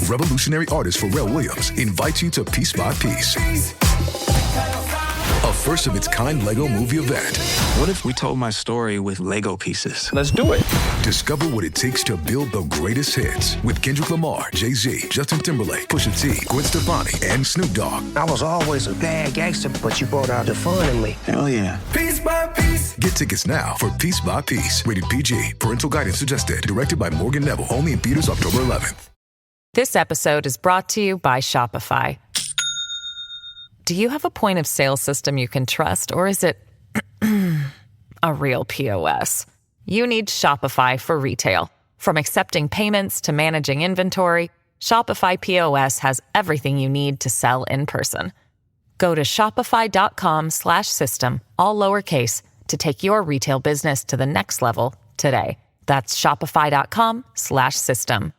revolutionary artist Pharrell Williams, invites you to Piece by Piece, a first-of-its-kind Lego movie event. What if we told my story with Lego pieces? Let's do it. Discover what it takes to build the greatest hits with Kendrick Lamar, Jay-Z, Justin Timberlake, Pusha T, Gwen Stefani, and Snoop Dogg. I was always a bad gangster, but you brought out the fun in me. Hell yeah. Piece by Piece. Get tickets now for Piece by Piece. Rated PG. Parental guidance suggested. Directed by Morgan Neville. Only in theaters October 11th. This episode is brought to you by Shopify. Do you have a point of sale system you can trust, or is it a real POS? You need Shopify for retail. From accepting payments to managing inventory, Shopify POS has everything you need to sell in person. Go to shopify.com/system, all lowercase, to take your retail business to the next level today. That's shopify.com/system.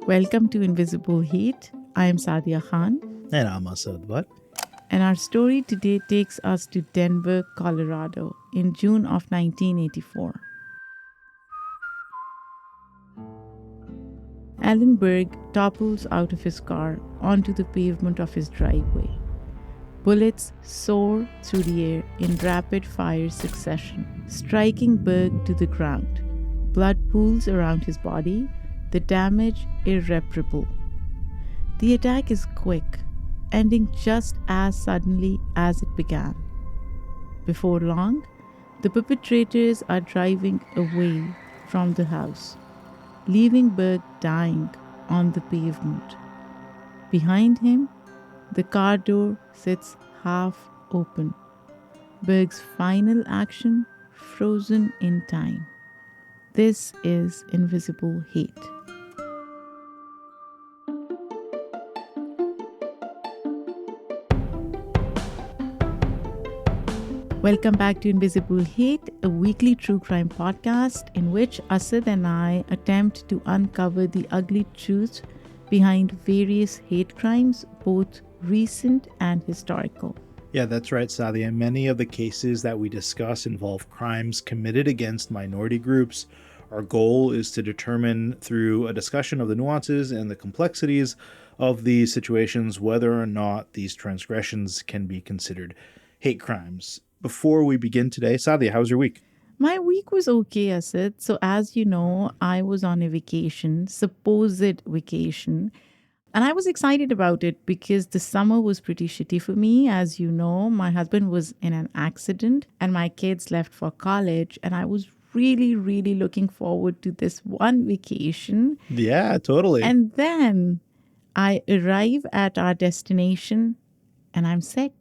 Welcome to Invisible Heat. I am Saadia Khan. And I'm Asad. And our story today takes us to Denver, Colorado in June of 1984. Alan Berg topples out of his car onto the pavement of his driveway. Bullets soar through the air in rapid-fire succession, striking Berg to the ground. Blood pools around his body, the damage irreparable. The attack is quick, ending just as suddenly as it began. Before long, the perpetrators are driving away from the house, leaving Berg dying on the pavement. Behind him, the car door sits half open. Berg's final action frozen in time. This is Invisible Hate. Welcome back to Invisible Hate, a weekly true crime podcast in which Asad and I attempt to uncover the ugly truth behind various hate crimes, both recent and historical. Yeah, that's right, Saadia. Many of the cases that we discuss involve crimes committed against minority groups. Our goal is to determine through a discussion of the nuances and the complexities of these situations whether or not these transgressions can be considered hate crimes. Before we begin today, Saadia, how was your week? My week was okay, Asad. So as you know, I was on a vacation, supposed vacation. And I was excited about it because the summer was pretty shitty for me. As you know, my husband was in an accident and my kids left for college. And I was really, really looking forward to this one vacation. Yeah, totally. And then I arrive at our destination and I'm sick.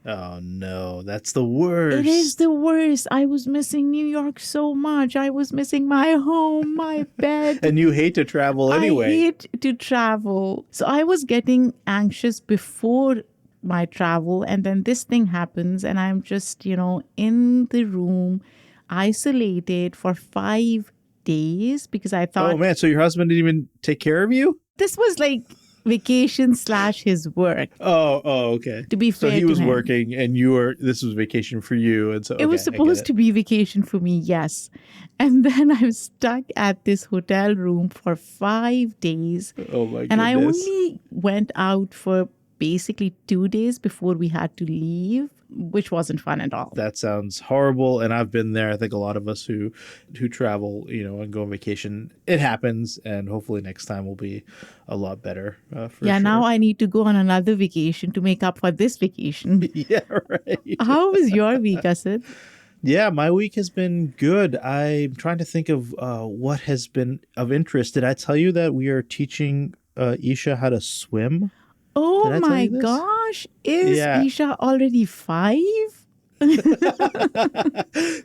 Oh, no, that's the worst. It is the worst. I was missing New York so much. I was missing my home, my bed. And you hate to travel anyway. I hate to travel. So I was getting anxious before my travel. And then this thing happens and I'm just, in the room, isolated for 5 days because I thought... Oh, man. So your husband didn't even take care of you? This was like vacation / his work. Oh, okay. To be fair, so he was to him. working, and this was vacation for you, and so it was supposed to be vacation for me, yes. And then I was stuck at this hotel room for 5 days. Oh my goodness! And I only went out for basically 2 days before we had to leave, which wasn't fun at all. That sounds horrible. And I've been there. I think a lot of us who travel, and go on vacation, it happens. And hopefully next time will be a lot better. Sure. Now I need to go on another vacation to make up for this vacation. Yeah, right. How was your week, Asad? Yeah, my week has been good. I'm trying to think of what has been of interest. Did I tell you that we are teaching Isha how to swim? Oh my gosh. Is Isha already 5?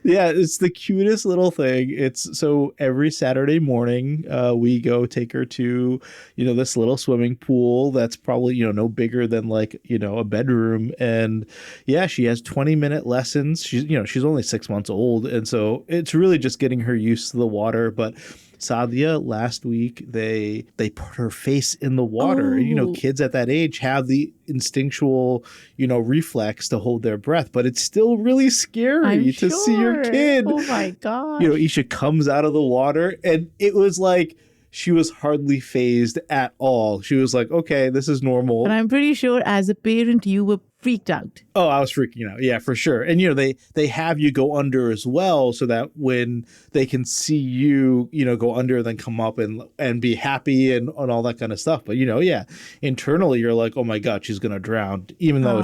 Yeah, it's the cutest little thing. It's so every Saturday morning, we go take her to, this little swimming pool that's probably, no bigger than like, a bedroom. And yeah, she has 20-minute lessons. She's only 6 months old. And so it's really just getting her used to the water. But Saadia, last week, they put her face in the water. Oh. And, kids at that age have the instinctual, reflex to hold their breath, but it's still really scary to see your kid. Oh my gosh. Isha comes out of the water, and it was like she was hardly fazed at all. She was like, okay, this is normal. But I'm pretty sure as a parent, you were freaked out. Oh, I was freaking out. Yeah, for sure. And, they have you go under as well so that when they can see you, go under, then come up and be happy and all that kind of stuff. But, internally you're like, oh my God, she's going to drown, even though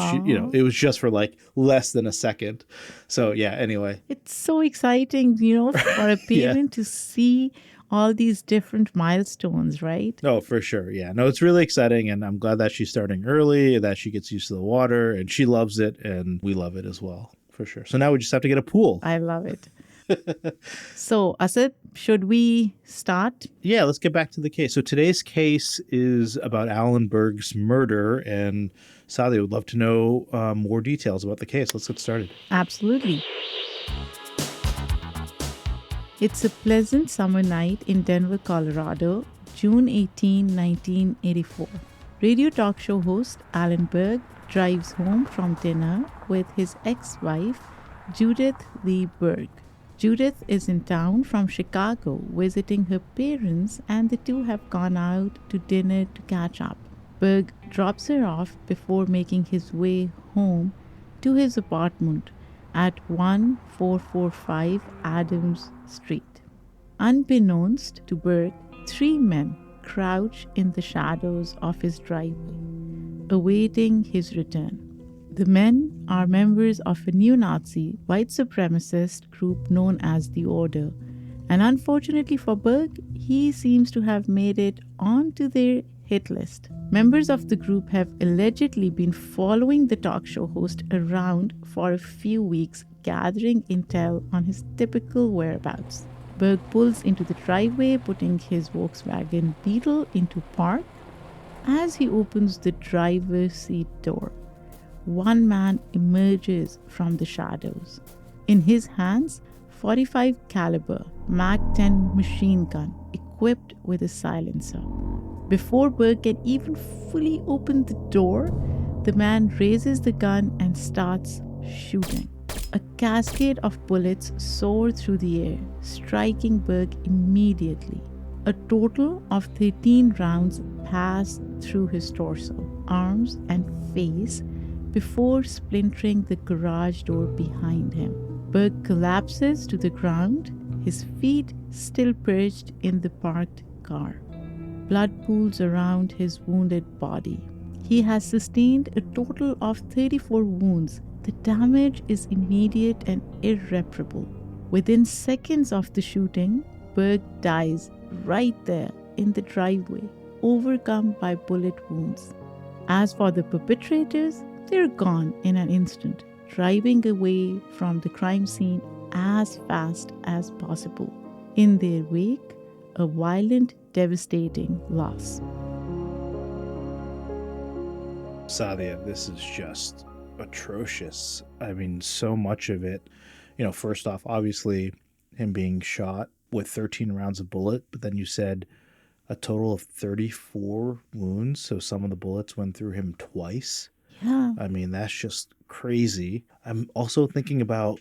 it was just for like less than a second. So, yeah, anyway. It's so exciting, for a parent to see all these different milestones, right? Oh, for sure. Yeah. No, it's really exciting. And I'm glad that she's starting early, that she gets used to the water, and she loves it. And we love it as well, for sure. So now we just have to get a pool. I love it. So, Asad, should we start? Yeah, let's get back to the case. So today's case is about Alan Berg's murder. And Saadia would love to know more details about the case. Let's get started. Absolutely. It's a pleasant summer night in Denver, Colorado, June 18, 1984. Radio talk show host Alan Berg drives home from dinner with his ex-wife, Judith Lee Berg. Judith is in town from Chicago visiting her parents, and the two have gone out to dinner to catch up. Berg drops her off before making his way home to his apartment at 1445 Adams Street. Unbeknownst to Berg, 3 men crouch in the shadows of his driveway, awaiting his return. The men are members of a neo-Nazi white supremacist group known as the Order, and unfortunately for Berg, he seems to have made it onto their hit list. Members of the group have allegedly been following the talk show host around for a few weeks, gathering intel on his typical whereabouts. Berg pulls into the driveway, putting his Volkswagen Beetle into park. As he opens the driver's seat door, one man emerges from the shadows. In his hands, .45 caliber Mag 10 machine gun equipped with a silencer. Before Berg can even fully open the door, the man raises the gun and starts shooting. A cascade of bullets soar through the air, striking Berg immediately. A total of 13 rounds pass through his torso, arms, and face before splintering the garage door behind him. Berg collapses to the ground, his feet still perched in the parked car. Blood pools around his wounded body. He has sustained a total of 34 wounds. The damage is immediate and irreparable. Within seconds of the shooting, Berg dies right there in the driveway, overcome by bullet wounds. As for the perpetrators, they're gone in an instant, driving away from the crime scene as fast as possible. In their wake, a violent, devastating loss. Saadia, this is just atrocious. I mean, so much of it, first off, obviously him being shot with 13 rounds of bullet, but then you said a total of 34 wounds. So some of the bullets went through him twice. Yeah. I mean, that's just crazy. I'm also thinking about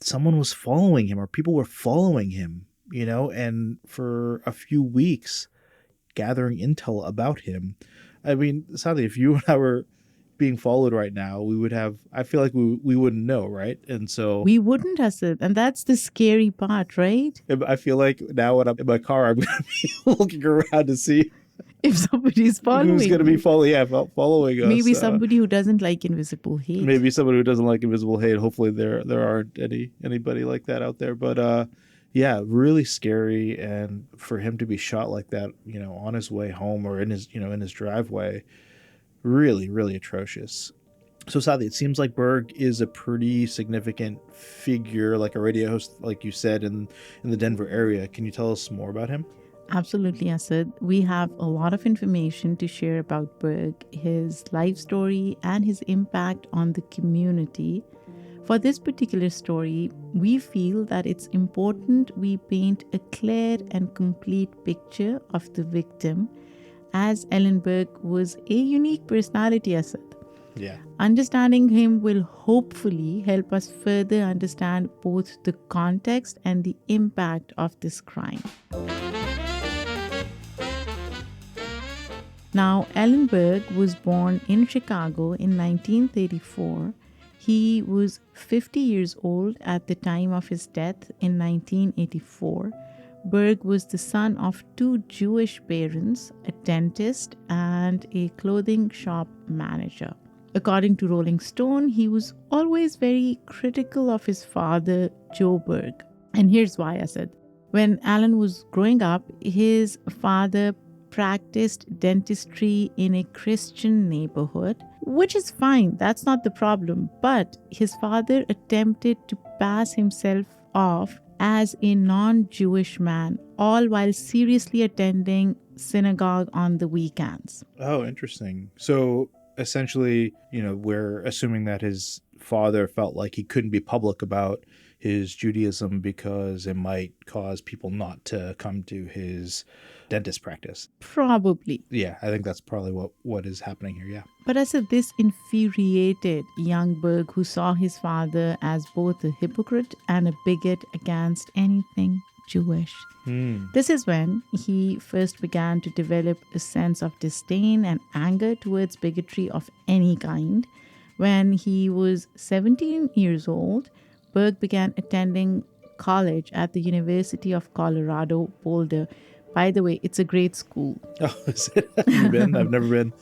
someone was following him, or people were following him, and for a few weeks gathering intel about him. I mean, Saadia, if you and I were being followed right now, I feel like we wouldn't know, right? And so we wouldn't have it. And that's the scary part, right? I feel like now when I'm in my car, I'm going to be looking around to see if somebody's following. Who's going to be following us. Maybe somebody who doesn't like invisible hate. Maybe somebody who doesn't like invisible hate. Hopefully there aren't anybody like that out there. But yeah, really scary. And for him to be shot like that, on his way home or in his driveway, really, really atrocious. So Saadia, it seems like Berg is a pretty significant figure, like a radio host, like you said, in the Denver area. Can you tell us more about him? Absolutely, Asad. We have a lot of information to share about Berg, his life story, and his impact on the community. For this particular story, we feel that it's important we paint a clear and complete picture of the victim, as Ellen Berg was a unique personality, Asad. Yeah. Understanding him will hopefully help us further understand both the context and the impact of this crime. Now, Ellen Berg was born in Chicago in 1934. He was 50 years old at the time of his death in 1984. Berg was the son of two Jewish parents, a dentist and a clothing shop manager. According to Rolling Stone, he was always very critical of his father, Joe Berg. And here's why, I said. When Alan was growing up, his father practiced dentistry in a Christian neighborhood, which is fine. That's not the problem. But his father attempted to pass himself off as a non-Jewish man, all while seriously attending synagogue on the weekends. Oh, interesting. So essentially, we're assuming that his father felt like he couldn't be public about his Judaism because it might cause people not to come to his dentist practice. Probably. Yeah, I think that's probably what is happening here, yeah. But I said this infuriated young Berg, who saw his father as both a hypocrite and a bigot against anything Jewish. This is when he first began to develop a sense of disdain and anger towards bigotry of any kind. When he was 17 years old, Berg began attending college at the University of Colorado, Boulder. By the way, it's a great school. Oh, is it? Have you been? I've never been.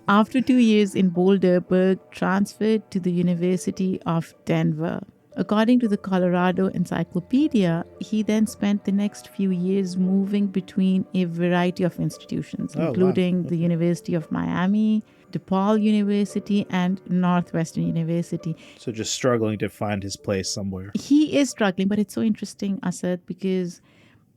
After 2 years in Boulder, Berg transferred to the University of Denver. According to the Colorado Encyclopedia, he then spent the next few years moving between a variety of institutions, including the University of Miami, DePaul University, and Northwestern University. So just struggling to find his place somewhere. He is struggling, but it's so interesting, Asad, because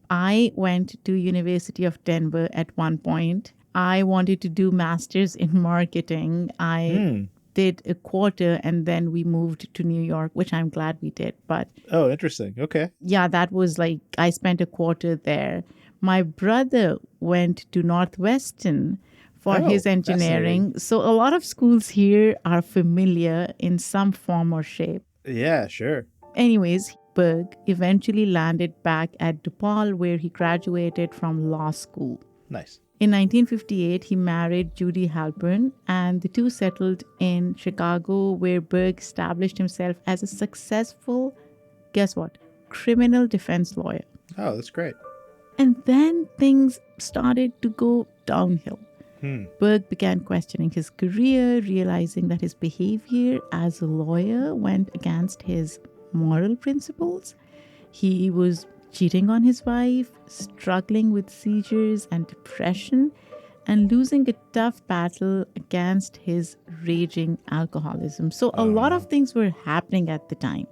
I went to University of Denver at one point. I wanted to do masters in marketing. I did a quarter and then we moved to New York, which I'm glad we did. But oh, interesting. Okay. Yeah, that was like, I spent a quarter there. My brother went to Northwestern for his engineering. So a lot of schools here are familiar in some form or shape. Yeah, sure. Anyways, Berg eventually landed back at DePaul, where he graduated from law school. Nice. In 1958, he married Judy Halpern, and the two settled in Chicago, where Berg established himself as a successful, guess what, criminal defense lawyer. Oh, that's great. And then things started to go downhill. Berg began questioning his career, realizing that his behavior as a lawyer went against his moral principles. He was cheating on his wife, struggling with seizures and depression, and losing a tough battle against his raging alcoholism. So a lot of things were happening at the time.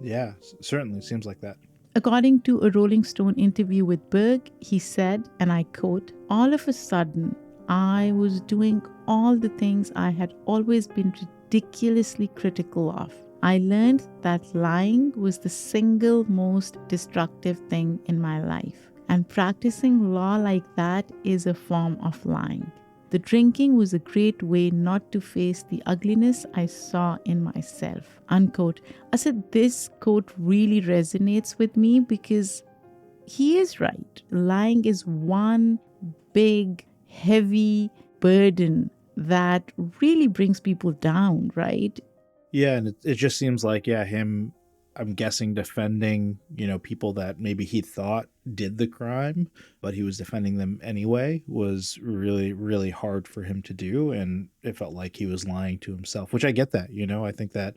Yeah, certainly seems like that. According to a Rolling Stone interview with Berg, he said, and I quote, "All of a sudden, I was doing all the things I had always been ridiculously critical of. I learned that lying was the single most destructive thing in my life. And practicing law like that is a form of lying. The drinking was a great way not to face the ugliness I saw in myself." Unquote. I said this quote really resonates with me because he is right. Lying is one big, heavy burden that really brings people down, right? Yeah, and it just seems like, him, I'm guessing, defending, people that maybe he thought did the crime, but he was defending them anyway, was really, really hard for him to do. And it felt like he was lying to himself, which I get that, I think that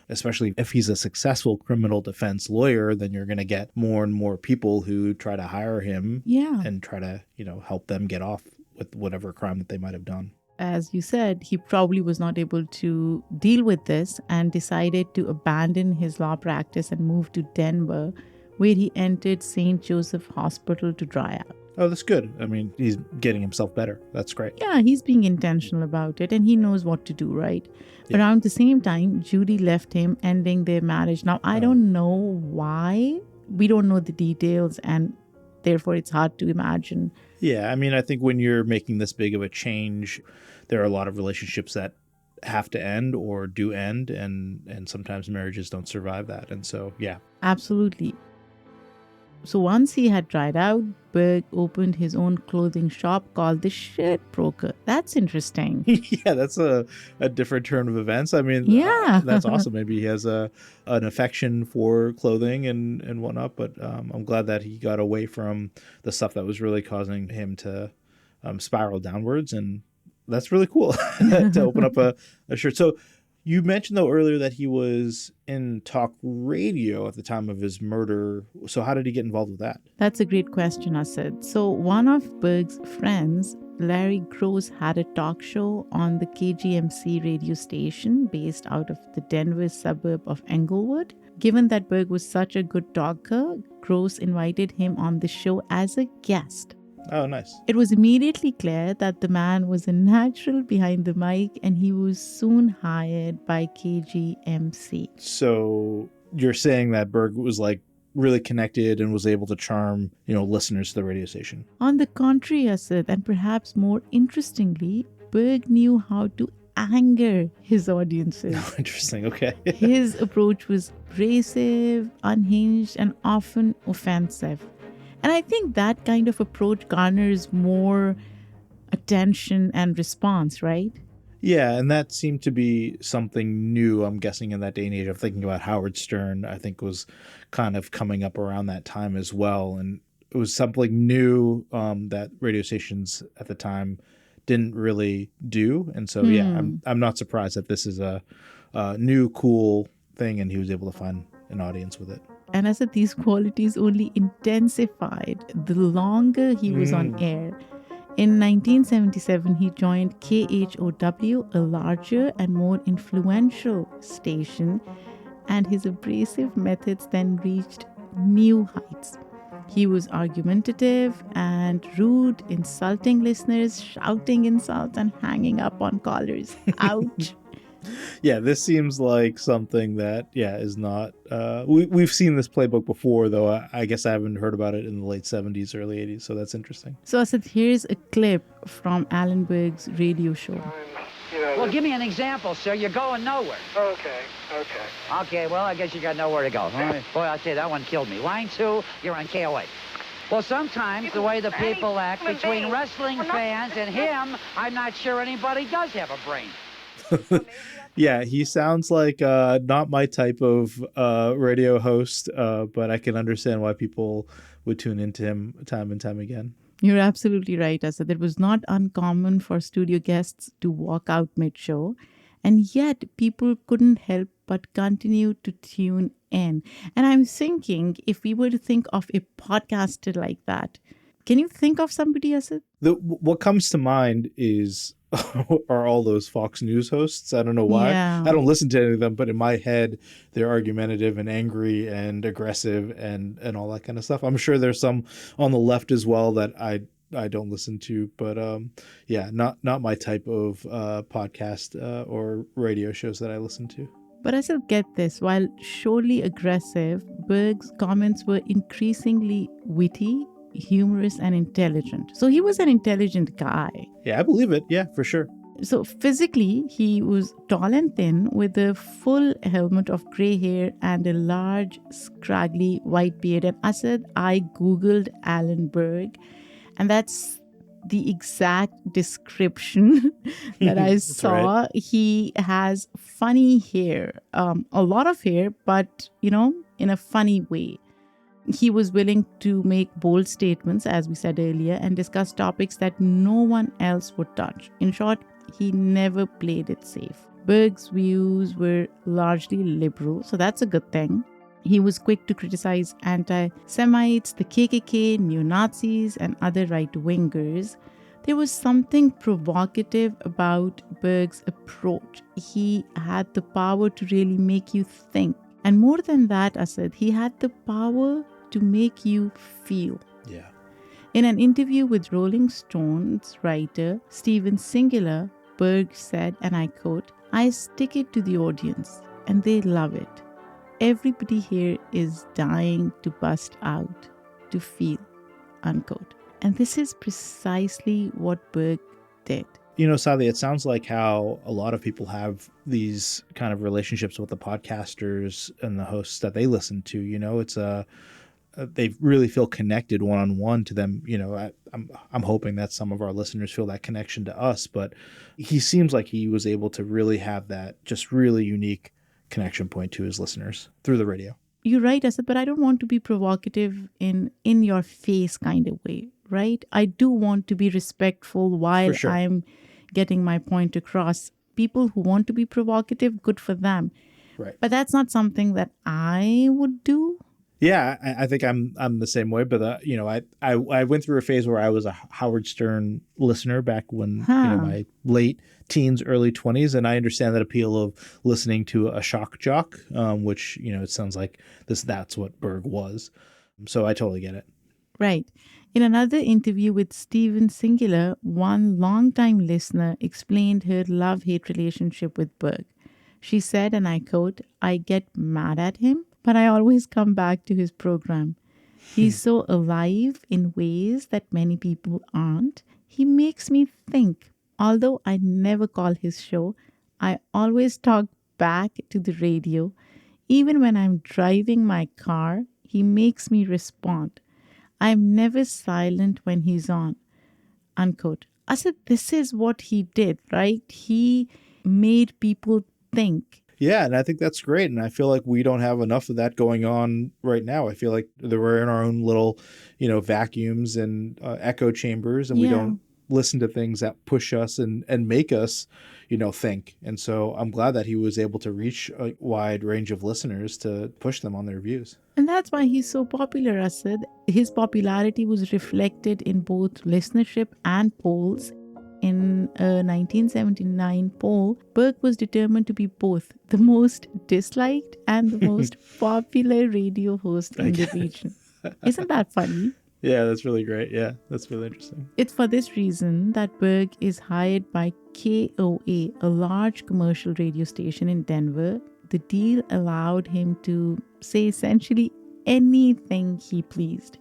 especially if he's a successful criminal defense lawyer, then you're going to get more and more people who try to hire him and try to, help them get off with whatever crime that they might have done. As you said, he probably was not able to deal with this and decided to abandon his law practice and move to Denver, where he entered St. Joseph Hospital to dry out. Oh, that's good. I mean, he's getting himself better. That's great. Yeah, he's being intentional about it and he knows what to do, right? Yeah. Around the same time, Judy left him, ending their marriage. Now, I don't know why. We don't know the details and therefore it's hard to imagine. Yeah, I mean, I think when you're making this big of a change, there are a lot of relationships that have to end or do end, and sometimes marriages don't survive that. And so, yeah. Absolutely. So once he had tried out, Berg opened his own clothing shop called the Shirt Broker. That's interesting. Yeah, that's a different turn of events. I mean, Yeah. that's awesome. Maybe he has an affection for clothing and whatnot, but I'm glad that he got away from the stuff that was really causing him to spiral downwards. And that's really cool to open up a shirt. So you mentioned, though, earlier that he was in talk radio at the time of his murder. So how did he get involved with that? That's a great question, Asad. So one of Berg's friends, Larry Gross, had a talk show on the KGMC radio station based out of the Denver suburb of Englewood. Given that Berg was such a good talker, Gross invited him on the show as a guest. Oh, nice. It was immediately clear that the man was a natural behind the mic and he was soon hired by KGMC. So you're saying that Berg was like really connected and was able to charm, listeners to the radio station. On the contrary, Asad, and perhaps more interestingly, Berg knew how to anger his audiences. Oh, interesting. Okay. His approach was abrasive, unhinged, and often offensive. And I think that kind of approach garners more attention and response, right? Yeah, and that seemed to be something new, I'm guessing, in that day and age. I'm thinking about Howard Stern, I think, was kind of coming up around that time as well. And it was something new that radio stations at the time didn't really do. And so, yeah, I'm not surprised that this is a new, cool thing, and he was able to find an audience with it. And as if these qualities only intensified the longer he was on air. In 1977, he joined KHOW, a larger and more influential station, and his abrasive methods then reached new heights. He was argumentative and rude, insulting listeners, shouting insults, and hanging up on callers. Ouch. Yeah, this seems like something that, is not... we've seen this playbook before, though. I guess I haven't heard about it in the late 70s, early 80s, so that's interesting. So, Asad, here's a clip from Alan Berg's radio show. Well, give me an example, sir. You're going nowhere. Okay. Okay, well, I guess you got nowhere to go. Boy, I say that one killed me. Line 2, you're on KOA. Well, sometimes the way the people act between wrestling fans and him, I'm not sure anybody does have a brain. Yeah, he sounds like not my type of radio host, but I can understand why people would tune into him time and time again. You're absolutely right, Asad. It was not uncommon for studio guests to walk out mid-show, and yet people couldn't help but continue to tune in. And I'm thinking, if we were to think of a podcaster like that, can you think of somebody, Asad? What comes to mind are all those Fox News hosts. I don't know why. Yeah. I don't listen to any of them, but in my head, they're argumentative and angry and aggressive and all that kind of stuff. I'm sure there's some on the left as well that I don't listen to, but not my type of podcast or radio shows that I listen to. But I still get this. While surely aggressive, Berg's comments were increasingly witty, humorous, and intelligent. So he was an intelligent guy. Yeah, I believe it. Yeah, for sure. So physically, he was tall and thin with a full helmet of gray hair and a large, scraggly white beard. And Asad, I Googled Alan Berg, and that's the exact description that I saw. Right. He has funny hair, a lot of hair, but, in a funny way. He was willing to make bold statements, as we said earlier, and discuss topics that no one else would touch. In short, he never played it safe. Berg's views were largely liberal, so that's a good thing. He was quick to criticize anti-Semites, the KKK, neo-Nazis, and other right-wingers. There was something provocative about Berg's approach. He had the power to really make you think. And more than that, Asad, he had the power to make you feel. Yeah. In an interview with Rolling Stone's writer Steven Singular, Berg said, and I quote, "I stick it to the audience and they love it. Everybody here is dying to bust out, to feel," unquote. And this is precisely what Berg did. Saadia, it sounds like how a lot of people have these kind of relationships with the podcasters and the hosts that they listen to. It's they really feel connected one-on-one to them. I'm hoping that some of our listeners feel that connection to us, but he seems like he was able to really have that just really unique connection point to his listeners through the radio. You're right, Asad, but I don't want to be provocative in your face kind of way, right? I do want to be respectful while For sure. I'm getting my point across. People who want to be provocative, good for them. Right. But that's not something that I would do. Yeah, I think I'm the same way. But I went through a phase where I was a Howard Stern listener back when my late teens, early 20s, and I understand that appeal of listening to a shock jock, which it sounds like that's what Berg was. So I totally get it. Right. In another interview with Steven Singular, one longtime listener explained her love-hate relationship with Berg. She said, and I quote, "I get mad at him, but I always come back to his program. He's so alive in ways that many people aren't. He makes me think. Although I never call his show, I always talk back to the radio. Even when I'm driving my car, he makes me respond. I'm never silent when he's on," unquote. I said, this is what he did, right? He made people think. Yeah, and I think that's great. And I feel like we don't have enough of that going on right now. I feel like we're in our own little, vacuums and echo chambers, and we don't listen to things that push us and make us, think. And so I'm glad that he was able to reach a wide range of listeners to push them on their views. And that's why he's so popular, Asad. His popularity was reflected in both listenership and polls. In a 1979 poll, Berg was determined to be both the most disliked and the most popular radio host in the region. Isn't that funny? Yeah, that's really great. Yeah, that's really interesting. It's for this reason that Berg is hired by KOA, a large commercial radio station in Denver. The deal allowed him to say essentially anything he pleased.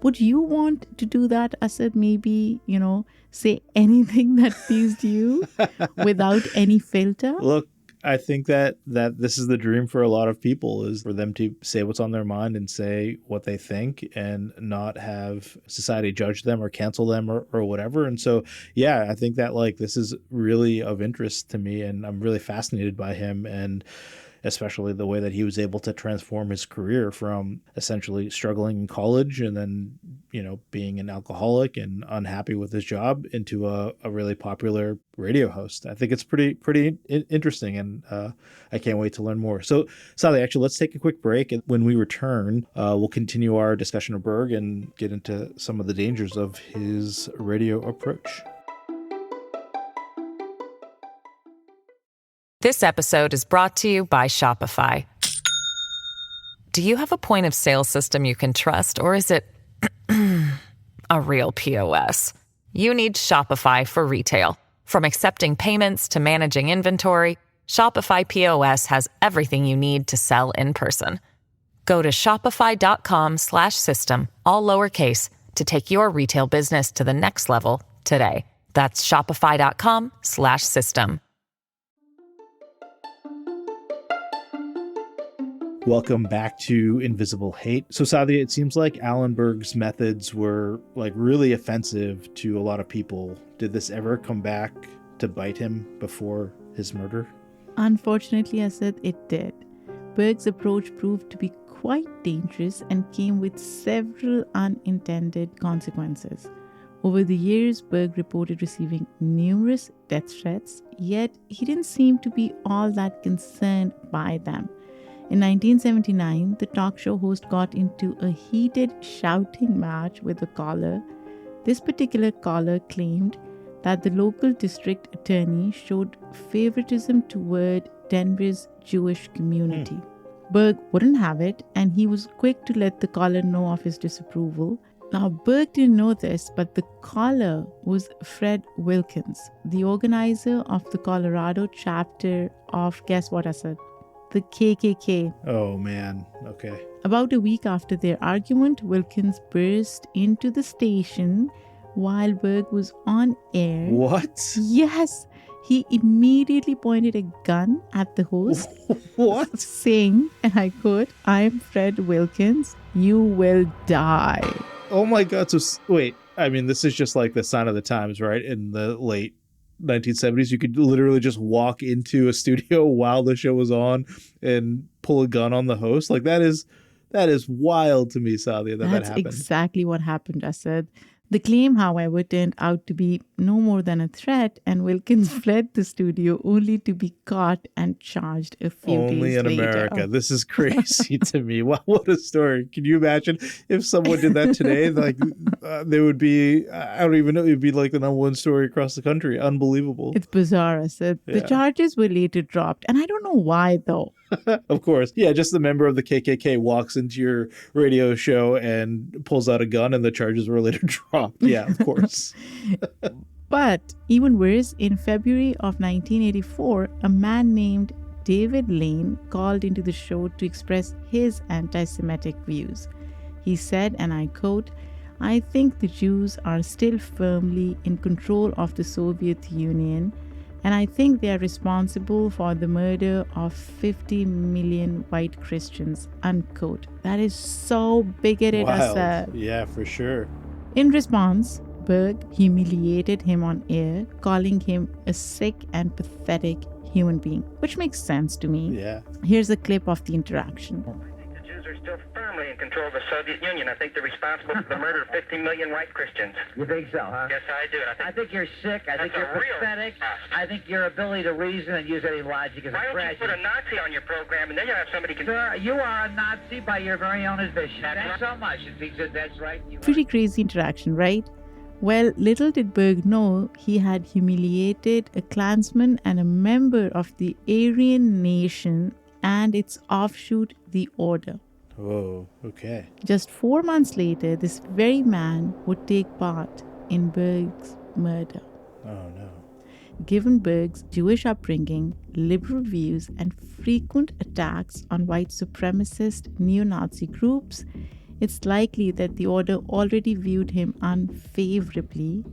Would you want to do that, Asad? Maybe, say anything that pleased you without any filter? Look, I think that this is the dream for a lot of people, is for them to say what's on their mind and say what they think and not have society judge them or cancel them or whatever. And so, yeah, I think that this is really of interest to me, and I'm really fascinated by him, and especially the way that he was able to transform his career from essentially struggling in college and then, being an alcoholic and unhappy with his job into a really popular radio host. I think it's pretty interesting, and I can't wait to learn more. So, Saadia, actually, let's take a quick break. And when we return, we'll continue our discussion of Berg and get into some of the dangers of his radio approach. This episode is brought to you by Shopify. Do you have a point of sale system you can trust, or is it a real POS? You need Shopify for retail. From accepting payments to managing inventory, Shopify POS has everything you need to sell in person. Go to shopify.com/system, all lowercase, to take your retail business to the next level today. That's shopify.com/system. Welcome back to Invisible Hate. So, Saadia, it seems like Alan Berg's methods were really offensive to a lot of people. Did this ever come back to bite him before his murder? Unfortunately, Asad, it did. Berg's approach proved to be quite dangerous and came with several unintended consequences. Over the years, Berg reported receiving numerous death threats, yet he didn't seem to be all that concerned by them. In 1979, the talk show host got into a heated shouting match with a caller. This particular caller claimed that the local district attorney showed favoritism toward Denver's Jewish community. Berg wouldn't have it, and he was quick to let the caller know of his disapproval. Now, Berg didn't know this, but the caller was Fred Wilkins, the organizer of the Colorado chapter of, guess what, Asad? The KKK. Oh, man. Okay. About a week after their argument, Wilkins burst into the station while Berg was on air. What? Yes. He immediately pointed a gun at the host. What? Saying, and I quote, "I'm Fred Wilkins. You will die." Oh my God. So, wait. I mean, this is just like the sign of the times, right? In the late 1970s, you could literally just walk into a studio while the show was on and pull a gun on the host. Like, that is wild to me, Saadia, that That's happened. exactly what happened, Asad. The claim, however, turned out to be no more than a threat, and Wilkins fled the studio only to be caught and charged a few Only days in later. America. This is crazy to me. Wow, what a story. Can you imagine if someone did that today? Like, there would be, I don't even know, it would be like the #1 story across the country. Unbelievable. It's bizarre, Asad. The charges were later dropped, and I don't know why, though. Of course. Yeah, just the member of the KKK walks into your radio show and pulls out a gun and the charges were later dropped. Yeah, of course. But even worse, in February of 1984, a man named David Lane called into the show to express his anti-Semitic views. He said, and I quote, "I think the Jews are still firmly in control of the Soviet Union, and I think they are responsible for the murder of 50 million white Christians," unquote. That is so bigoted, Wild. Asad. Yeah, for sure. In response, Berg humiliated him on air, calling him a sick and pathetic human being, which makes sense to me. Yeah. Here's a clip of the interaction. The Jews are still firmly in control of the Soviet Union. I think they're responsible for the murder of 50 million white Christians. You think so, huh? Yes, I do. I think you're sick. I think That's you're a real pathetic. bust. I think your ability to reason and use any logic is Why a don't you put a tragedy. Nazi on your program and then you'll have somebody Sir, you are a Nazi by your very own admission. That's Thanks so much. If he said that's right, you Pretty crazy interaction, right? Well, little did Berg know he had humiliated a Klansman and a member of the Aryan nation and its offshoot, the Order. Whoa, okay. Just 4 months later, this very man would take part in Berg's murder. Oh, no. Given Berg's Jewish upbringing, liberal views, and frequent attacks on white supremacist neo-Nazi groups, it's likely that the Order already viewed him unfavorably.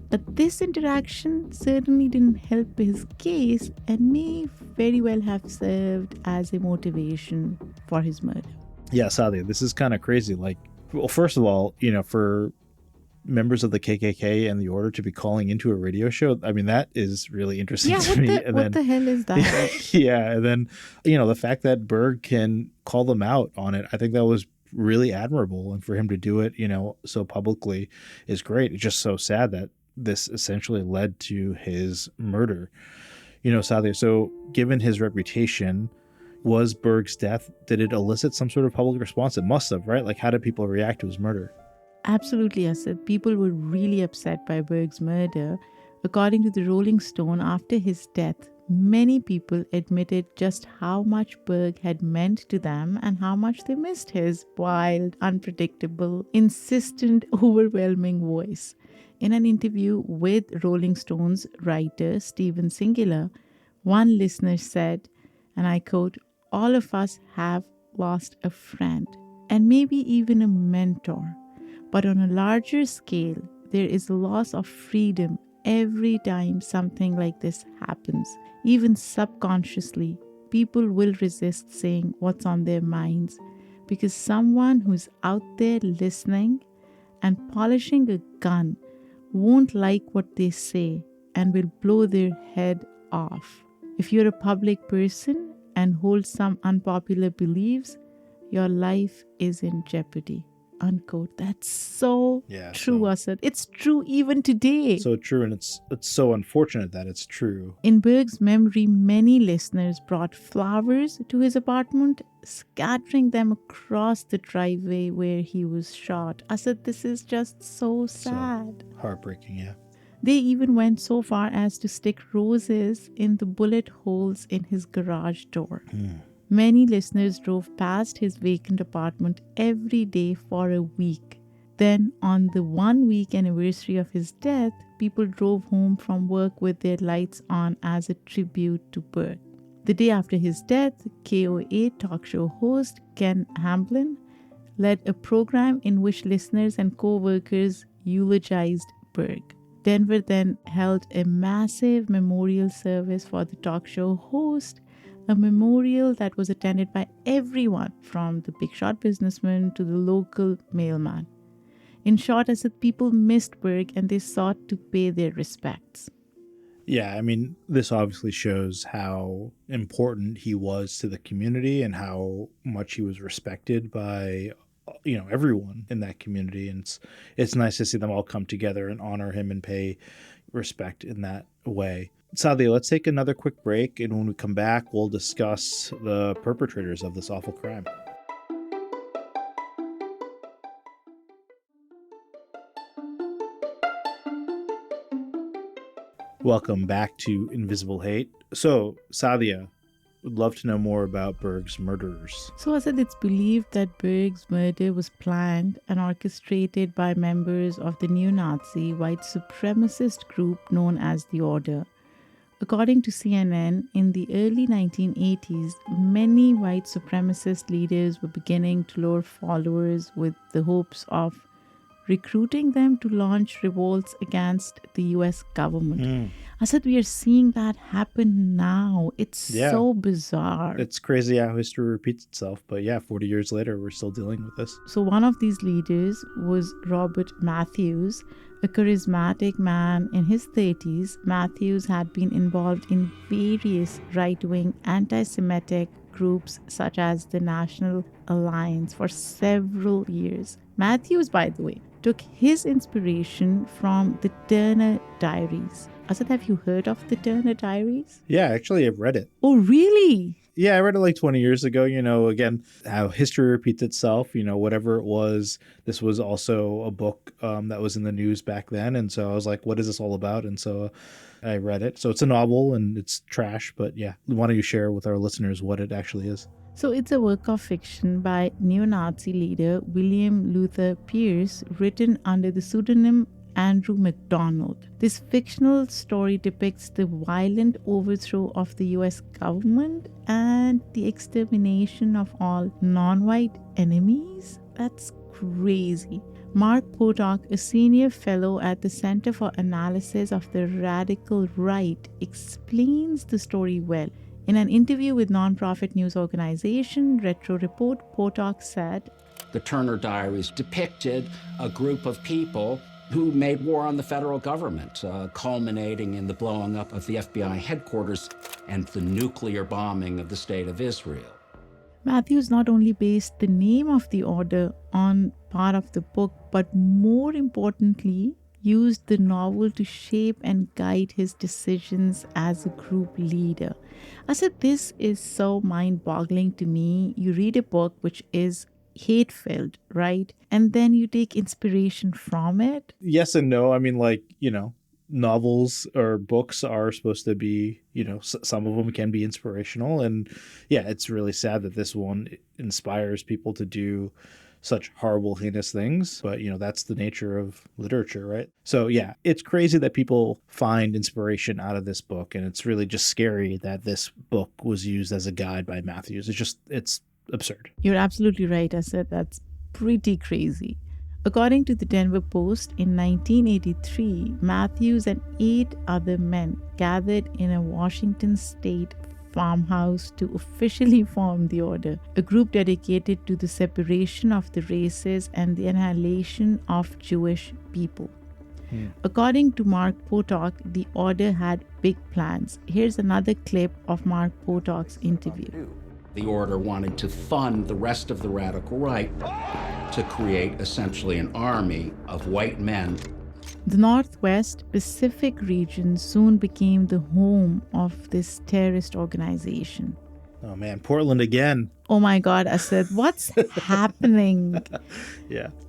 But this interaction certainly didn't help his case and may very well have served as a motivation for his murder. Yeah, Saadia, this is kind of crazy. Like, well, first of all, for members of the KKK and the Order to be calling into a radio show, I mean, that is really interesting Yeah, to me. what the hell is that? Yeah, and then, the fact that Berg can call them out on it, I think that was really admirable. And for him to do it, so publicly is great. It's just so sad that this essentially led to his murder. Saadia, so given his reputation, was Berg's death, did it elicit some sort of public response? It must have, right? Like, how did people react to his murder? Absolutely, Asad. People were really upset by Berg's murder. According to the Rolling Stone, after his death, many people admitted just how much Berg had meant to them and how much they missed his wild, unpredictable, insistent, overwhelming voice. In an interview with Rolling Stone's writer Steven Singular, one listener said, and I quote, "All of us have lost a friend and maybe even a mentor. But on a larger scale, there is a loss of freedom every time something like this happens. Even subconsciously, people will resist saying what's on their minds because someone who's out there listening and polishing a gun won't like what they say and will blow their head off. If you're a public person and hold some unpopular beliefs, your life is in jeopardy." Unquote. That's so true, Asad. It's true even today. So true, and it's so unfortunate that it's true. In Berg's memory, many listeners brought flowers to his apartment, scattering them across the driveway where he was shot. Asad, this is just so sad. So heartbreaking, yeah. They even went so far as to stick roses in the bullet holes in his garage door. Many listeners drove past his vacant apartment every day for a week, Then, on the 1 week anniversary of his death, people drove home from work with their lights on as a tribute to Berg. The day after his death, KOA talk show host Ken Hamblin led a program in which listeners and co-workers eulogized Berg. Denver then held a massive memorial service for the talk show host, a memorial that was attended by everyone from the big shot businessman to the local mailman. In short, I said people missed Berg and they sought to pay their respects. Yeah, I mean, this obviously shows how important he was to the community and how much he was respected by everyone in that community, and it's nice to see them all come together and honor him and pay respect in that way. Saadia, let's take another quick break, and when we come back, we'll discuss the perpetrators of this awful crime. Welcome back to Invisible Hate. So, Saadia, would love to know more about Berg's murderers. So, Asad, it's believed that Berg's murder was planned and orchestrated by members of the neo-Nazi white supremacist group known as the Order. According to CNN, in the early 1980s, many white supremacist leaders were beginning to lure followers with the hopes of recruiting them to launch revolts against the US government. Asad, we are seeing that happen now. It's so bizarre. It's crazy how history repeats itself. But 40 years later, we're still dealing with this. So one of these leaders was Robert Matthews, a charismatic man in his 30s. Matthews had been involved in various right-wing anti-Semitic groups such as the National Alliance for several years. Matthews, by the way, took his inspiration from the Turner Diaries. Asad, have you heard of the Turner Diaries? Yeah, actually, I've read it. Oh, really? Yeah, I read it like 20 years ago. Again, how history repeats itself, whatever it was. This was also a book that was in the news back then. And so I was like, what is this all about? And so I read it. So it's a novel and it's trash. But why don't you share with our listeners what it actually is? So it's a work of fiction by neo-Nazi leader William Luther Pierce, written under the pseudonym Andrew MacDonald. This fictional story depicts the violent overthrow of the US government and the extermination of all non-white enemies. That's crazy. Mark Potok, a senior fellow at the Center for Analysis of the Radical Right, explains the story well. In an interview with nonprofit news organization Retro Report, Potok said, "The Turner Diaries depicted a group of people who made war on the federal government, culminating in the blowing up of the FBI headquarters and the nuclear bombing of the state of Israel." Matthews not only based the name of the order on part of the book, but more importantly, used the novel to shape and guide his decisions as a group leader. I said, this is so mind-boggling to me. You read a book which is hate-filled, right? And then you take inspiration from it. Yes and no. I mean, novels or books are supposed to be, some of them can be inspirational. And it's really sad that this one inspires people to do such horrible, heinous things. But, that's the nature of literature, right? So, it's crazy that people find inspiration out of this book. And it's really just scary that this book was used as a guide by Matthews. It's absurd. You're absolutely right. I said that's pretty crazy. According to the Denver Post, in 1983, Matthews and 8 other men gathered in a Washington state farmhouse to officially form the Order, a group dedicated to the separation of the races and the annihilation of Jewish people. According to Mark Potok, the Order had big plans. Here's another clip of Mark Potok's interview. The Order wanted to fund the rest of the radical right to create essentially an army of white men. The Northwest Pacific region soon became the home of this terrorist organization. Oh man, Portland again. Oh my God, I said, what's happening?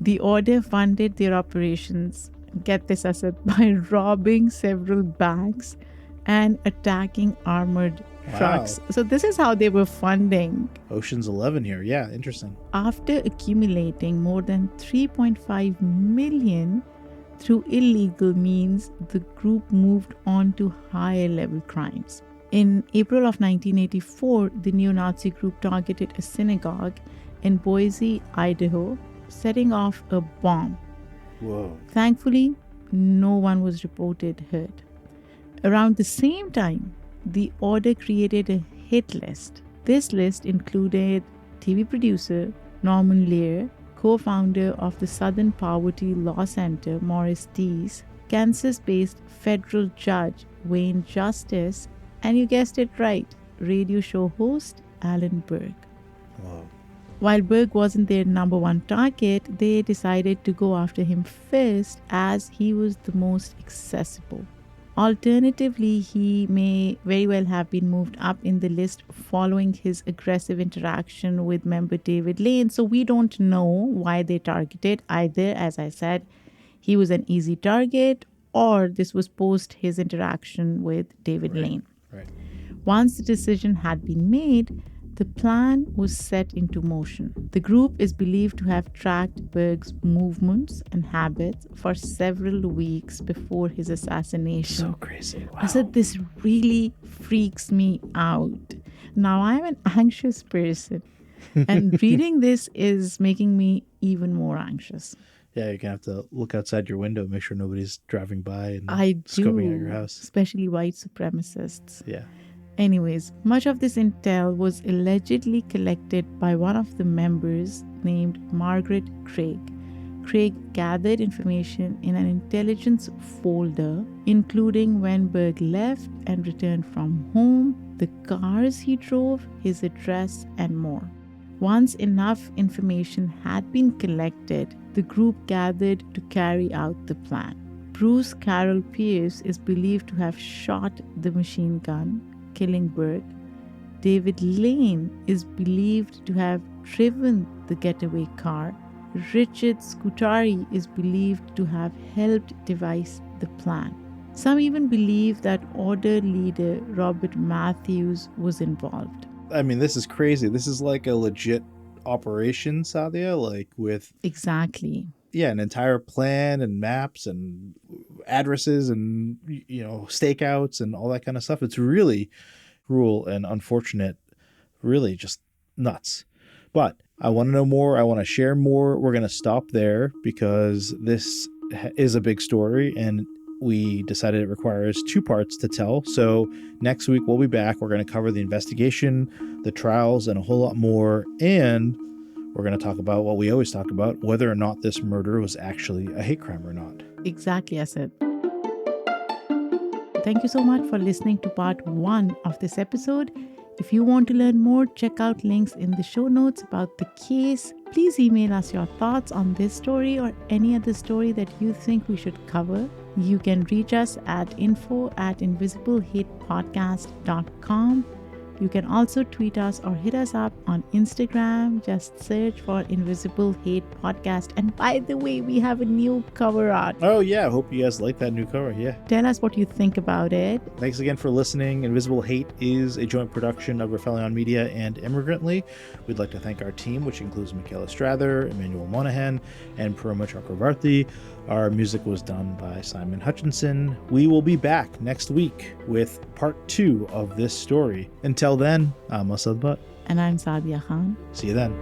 The Order funded their operations, get this, I said, by robbing several banks and attacking armored trucks. So this is how they were funding. Ocean's 11 here. Yeah, interesting. After accumulating more than 3.5 million through illegal means, the group moved on to higher level crimes. In April of 1984, the neo-Nazi group targeted a synagogue in Boise, Idaho, setting off a bomb. Whoa. Thankfully, no one was reported hurt. Around the same time, the order created a hit list. This list included TV producer Norman Lear, co-founder of the Southern Poverty Law Center, Morris Dees, Kansas-based federal judge Wayne Justice, and you guessed it right, radio show host Alan Berg. Wow. While Berg wasn't their number one target, they decided to go after him first as he was the most accessible. Alternatively, he may very well have been moved up in the list following his aggressive interaction with member David Lane. So we don't know why they targeted either. As I said, he was an easy target, or this was post his interaction with David Lane. Right. Once the decision had been made, the plan was set into motion. The group is believed to have tracked Berg's movements and habits for several weeks before his assassination. So crazy. Wow. I said, this really freaks me out. Now, I'm an anxious person, and reading this is making me even more anxious. Yeah, you're going to have to look outside your window, make sure nobody's driving by and I scoping do, out your house. especially white supremacists. Yeah. Anyways, much of this intel was allegedly collected by one of the members named Margaret Craig. Craig gathered information in an intelligence folder, including when Berg left and returned from home, the cars he drove, his address, and more. Once enough information had been collected, the group gathered to carry out the plan. Bruce Carroll Pierce is believed to have shot the machine gun, killing Berg. David Lane is believed to have driven the getaway car. Richard Scutari is believed to have helped devise the plan. Some even believe that order leader Robert Matthews was involved. I mean, this is crazy. This is like a legit operation, Saadia, like with... Exactly. Yeah, an entire plan and maps and addresses and, stakeouts and all that kind of stuff. It's really cruel and unfortunate, really just nuts. But I want to know more. I want to share more. We're going to stop there because this is a big story and we decided it requires 2 parts to tell. So next week we'll be back. We're going to cover the investigation, the trials, and a whole lot more. And we're going to talk about what we always talk about, whether or not this murder was actually a hate crime or not. Exactly, Asad. Thank you so much for listening to part 1 of this episode. If you want to learn more, check out links in the show notes about the case. Please email us your thoughts on this story or any other story that you think we should cover. You can reach us at info@invisiblehatepodcast.com. You can also tweet us or hit us up on Instagram. Just search for Invisible Hate Podcast. And by the way, we have a new cover art. Oh, yeah. I hope you guys like that new cover. Yeah. Tell us what you think about it. Thanks again for listening. Invisible Hate is a joint production of Rafaelion Media and Immigrantly. We'd like to thank our team, which includes Michaela Strather, Emmanuel Monahan, and Paroma Chakravarti. Our music was done by Simon Hutchinson. We will be back next week with part 2 of this story. Until then, I'm Asad Butt. And I'm Saadia Khan. See you then.